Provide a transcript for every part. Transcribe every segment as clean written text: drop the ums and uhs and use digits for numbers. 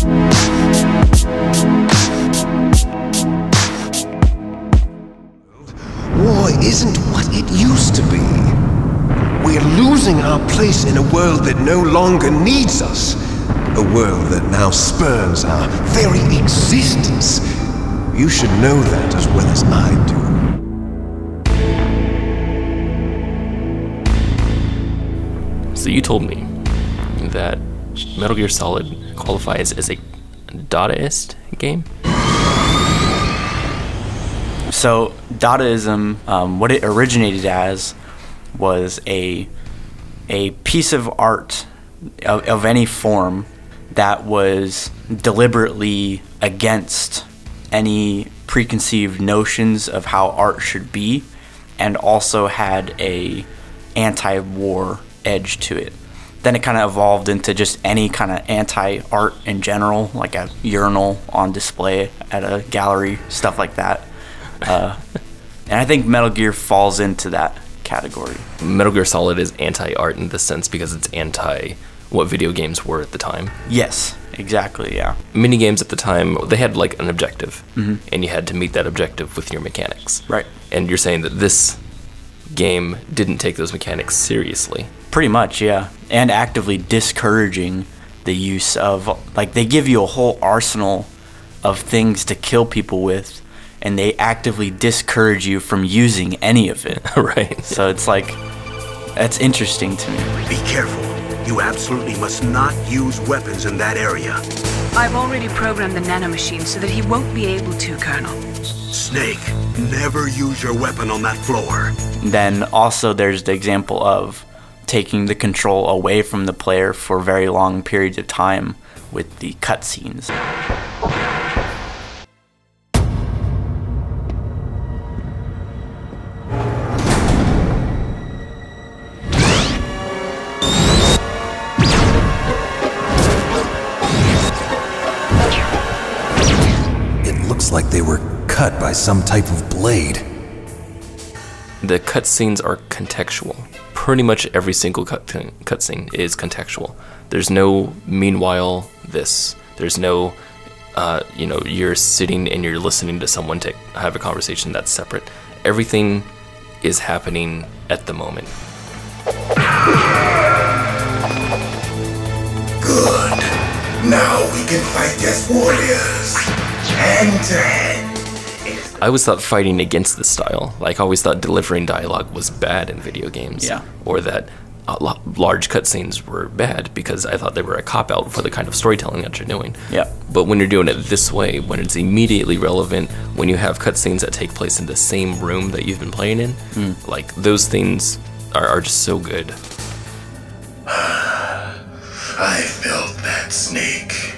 War isn't what it used to be. We're losing our place in a world that no longer needs us. A world that now spurns our very existence. You should know that as well as I do. So you told me that Metal Gear Solid qualifies as a Dadaist game? So Dadaism, what it originated as was a piece of art of any form that was deliberately against any preconceived notions of how art should be, and also had a anti-war edge to it. Then it kind of evolved into just any kind of anti-art in general, like a urinal on display at a gallery, stuff like that. And I think Metal Gear falls into that category. Metal Gear Solid is anti-art in this sense because it's anti what video games were at the time. Yes, exactly, yeah. Minigames at the time, they had like an objective, and you had to meet that objective with your mechanics. Right. And you're saying that this game didn't take those mechanics seriously. Pretty much, yeah. And actively discouraging the use of, like, they give you a whole arsenal of things to kill people with, and they actively discourage you from using any of it. Right. So it's like, that's interesting to me. Be careful. You absolutely must not use weapons in that area. I've already programmed the nanomachine so that he won't be able to, Colonel. Snake, never use your weapon on that floor. Then also there's the example of taking the control away from the player for very long periods of time with the cutscenes. It looks like they were cut by some type of blade. The cutscenes are contextual. Pretty much every single cutscene is contextual. There's no meanwhile this. There's no, you're sitting and you're listening to someone have a conversation that's separate. Everything is happening at the moment. Good. Now we can fight as warriors. Hand to hand. I always thought fighting against this style, like I always thought delivering dialogue was bad in video games. Yeah. Or that large cutscenes were bad because I thought they were a cop-out for the kind of storytelling that you're doing. Yeah. But when you're doing it this way, when it's immediately relevant, when you have cutscenes that take place in the same room that you've been playing in, like those things are just so good. I felt that, Snake.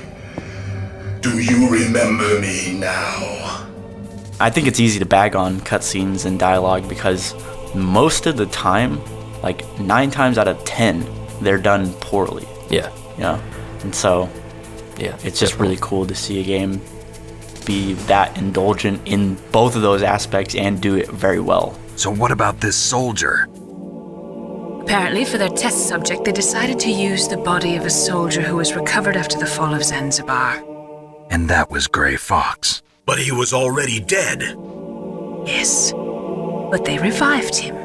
Do you remember me now? I think it's easy to bag on cutscenes and dialogue because most of the time, like 9 times out of 10, they're done poorly. Yeah. Yeah. And so Yeah. it's just really cool to see a game be that indulgent in both of those aspects and do it very well. So what about this soldier? Apparently, for their test subject, they decided to use the body of a soldier who was recovered after the fall of Zanzibar. And that was Gray Fox. But he was already dead. Yes, but they revived him.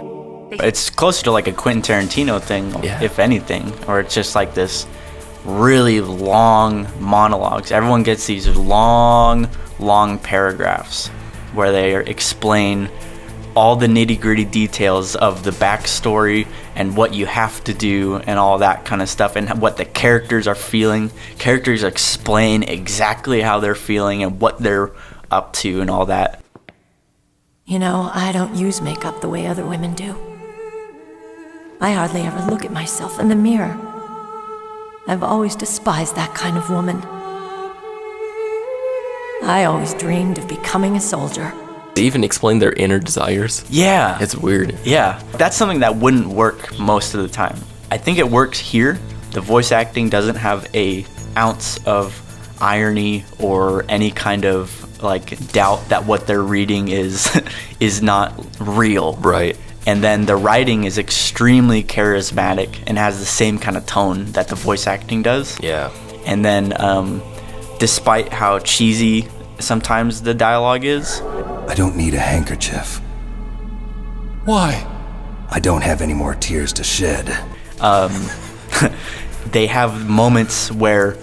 It's closer to like a Quentin Tarantino thing, if anything, or it's just like this really long monologues. Everyone gets these long paragraphs where they explain all the nitty-gritty details of the backstory and what you have to do and all that kind of stuff and what the characters are feeling. Characters explain exactly how they're feeling and what they're up to and all that. You know, I don't use makeup the way other women do. I hardly ever look at myself in the mirror. I've always despised that kind of woman. I always dreamed of becoming a soldier. They even explain their inner desires. Yeah. It's weird. Yeah. That's something that wouldn't work most of the time. I think it works here. The voice acting doesn't have an ounce of irony or any kind of like doubt that what they're reading is not real. Right. And then the writing is extremely charismatic and has the same kind of tone that the voice acting does. Yeah. And then despite how cheesy sometimes the dialogue is. I don't need a handkerchief. Why? I don't have any more tears to shed. They have moments where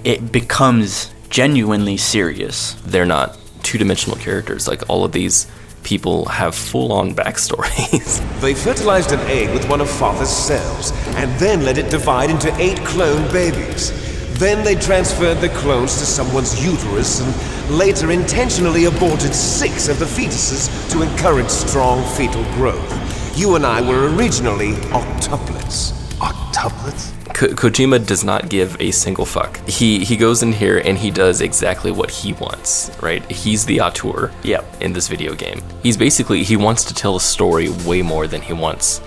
it becomes genuinely serious. They're not two-dimensional characters. Like, all of these people have full-on backstories. They fertilized an egg with one of Father's cells, and then let it divide into 8 clone babies. Then they transferred the clones to someone's uterus, and later intentionally aborted 6 of the fetuses to encourage strong fetal growth. You and I were originally octuplets. Octuplets? Kojima does not give a single fuck. He goes in here and he does exactly what he wants, right? He's the auteur in this video game. He wants to tell a story way more than he wants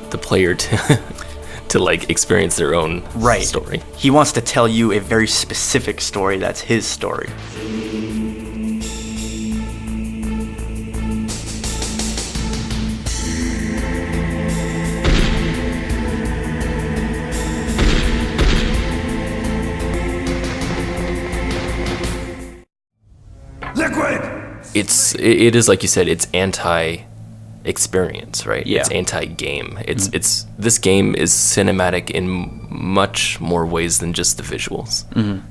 the player to like experience their own story. He wants to tell you a very specific story that's his story. It is like you said, it's anti-experience, right? Yeah. It's anti-game. It's this game is cinematic in much more ways than just the visuals.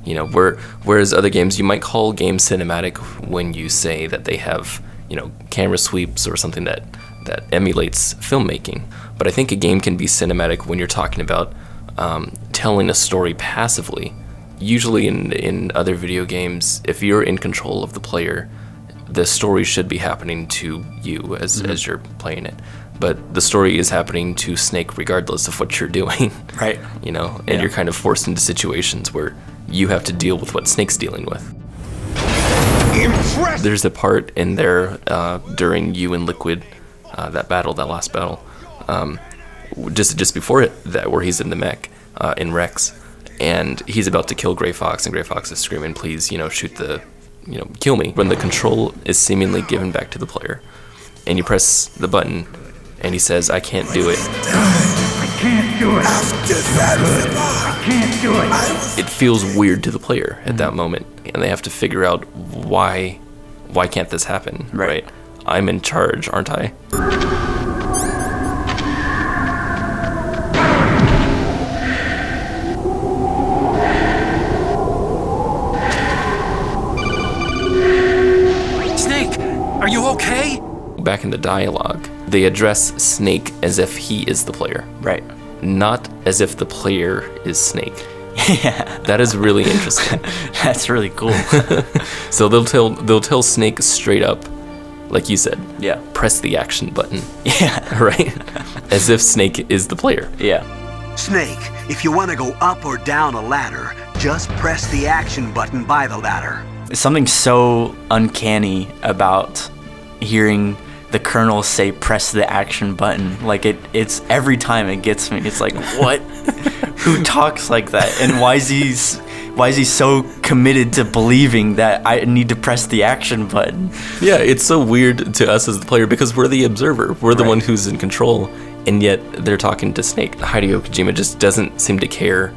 You know, whereas other games you might call games cinematic when you say that they have, you know, camera sweeps or something that emulates filmmaking. But I think a game can be cinematic when you're talking about telling a story passively. Usually in other video games, if you're in control of the player, the story should be happening to you as you're playing it. But the story is happening to Snake regardless of what you're doing. Right. You know, and you're kind of forced into situations where you have to deal with what Snake's dealing with. Impressive! There's a part in there during you and Liquid, that last battle, just before it, where he's in the mech, in Rex, and he's about to kill Gray Fox, and Gray Fox is screaming, please, you know, kill me. When the control is seemingly given back to the player, and you press the button, and he says, I can't do it. I can't do it. After that, I can't do it. It feels weird to the player at that moment, and they have to figure out why can't this happen, right? I'm in charge, aren't I? Are you okay? Back in the dialogue, they address Snake as if he is the player. Right. Not as if the player is Snake. Yeah. That is really interesting. That's really cool. So they'll tell Snake straight up, like you said. Yeah. Press the action button. Yeah. Right? As if Snake is the player. Yeah. Snake, if you want to go up or down a ladder, just press the action button by the ladder. Something so uncanny about hearing the Colonel say press the action button. Like it's every time it gets me. It's like, what? Who talks like that? And why is he so committed to believing that I need to press the action button? Yeah, it's so weird to us as the player because we're the observer. We're the one who's in control, and yet they're talking to Snake. Hideo Kojima just doesn't seem to care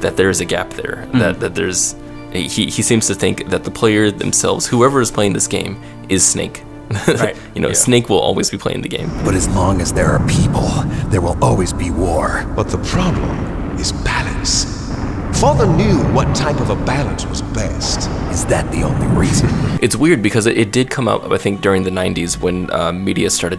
that there's a gap there, that there's... He seems to think that the player themselves, whoever is playing this game, is Snake. Right. Snake will always be playing the game. But as long as there are people, there will always be war. But the problem is balance. Father knew what type of a balance was best. Is that the only reason? It's weird because it did come out, I think, during the 90s when media started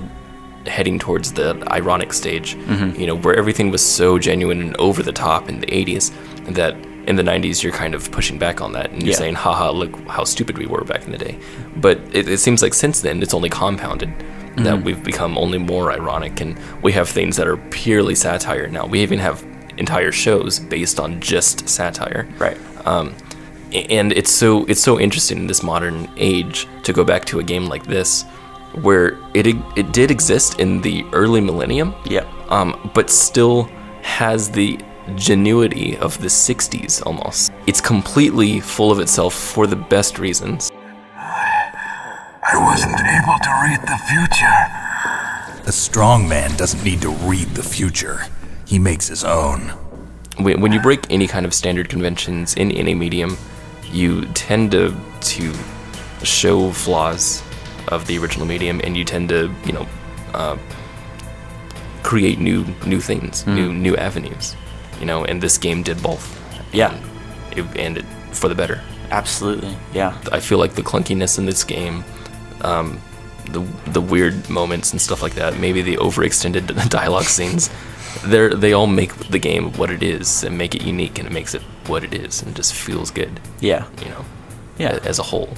heading towards the ironic stage, where everything was so genuine and over the top in the 80s that in the 90s you're kind of pushing back on that and you're saying, haha, look how stupid we were back in the day. But it seems like since then it's only compounded, that we've become only more ironic, and we have things that are purely satire now. We even have entire shows based on just satire. Right. And it's so interesting in this modern age to go back to a game like this, where it did exist in the early millennium, but still has the genuity of the 60s almost. It's completely full of itself for the best reasons. I wasn't able to read the future. A strong man doesn't need to read the future. He makes his own. when you break any kind of standard conventions in any medium, you tend to show flaws of the original medium, and you tend to create new things, new avenues, and this game did both. Yeah. And it for the better. Absolutely. Yeah. I feel like the clunkiness in this game, the weird moments and stuff like that, maybe the overextended dialogue scenes, they all make the game what it is and make it unique, and it makes it what it is, and it just feels good. Yeah. Yeah. As a whole.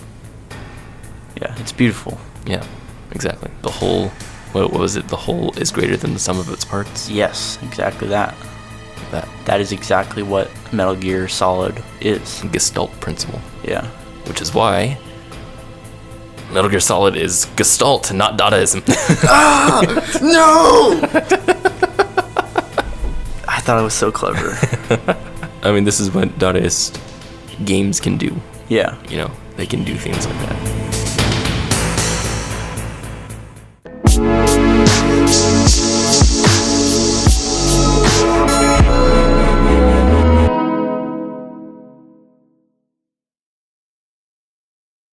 Yeah, it's beautiful. Yeah, exactly. The whole, what was it? The whole is greater than the sum of its parts. Yes, exactly that. That is exactly what Metal Gear Solid is. Gestalt principle. Yeah. Which is why Metal Gear Solid is Gestalt, not Dadaism. No! I thought I was so clever. I mean, this is what Dadaist games can do. Yeah. They can do things like that.